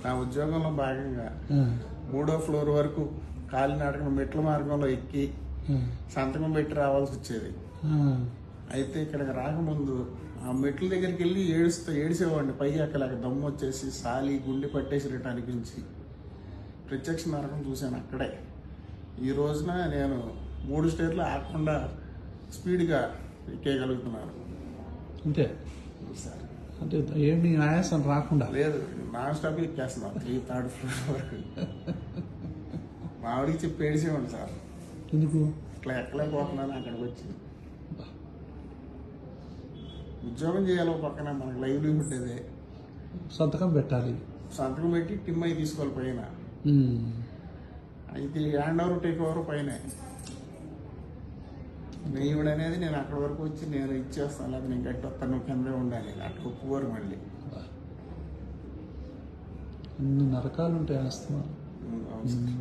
నా ఉద్యోగంలో భాగంగా 3వ ఫ్లోర్ వరకు కాలినడకన మెట్ల మార్గంలో ఎక్కి సంతకం పెట్టి రావాల్సి వచ్చేది. అయితే ఇక్కడికి రాకముందు ఆ మెట్ల దగ్గరికి వెళ్ళి ఏడిసేవాడిని, పైకి ఎక్కలేక దమ్ము వచ్చేసి సాలి గుండె పట్టేసి అనిపించి ప్రత్యక్ష నరకం చూశాను అక్కడే. ఈ రోజున నేను 3 స్టేర్లు ఆగకుండా స్పీడ్గా ఎక్కేయగలుగుతున్నాను. అంతే సార్, అంటే ఏమి ఆయాసం రాకుండా లేదు, నాన్ స్టాప్ ఎక్కేస్తున్నాను 3rd ఫ్లోర్ వరకు. మావిడికి చెప్పి ఏడిసేవాడిని సార్, ఎందుకు ఇట్లా ఎక్కలేకపోతున్నాను. అక్కడికి వచ్చి ఉద్యోగం చేయాలి, పక్కన మనకు లైవ్లీహుడ్ అదే. సంతకం పెట్టాలి, సంతకం పెట్టి టిమ్ అయి తీసుకోవాలి పైన. అయితే హ్యాండ్ ఓవర్ టేక్ ఓవర్ పైన నెయ్యుడు అనేది నేను అక్కడి వరకు వచ్చి నేను ఇచ్చేస్తాను, లేదా నేను గట్టి వస్తాను, కిందే ఉండాలి, అట్లా ఒప్పుకోరు మళ్ళీ. అన్ని నరకాలు ఉంటాయి ఆస్తమా. అవును సార్.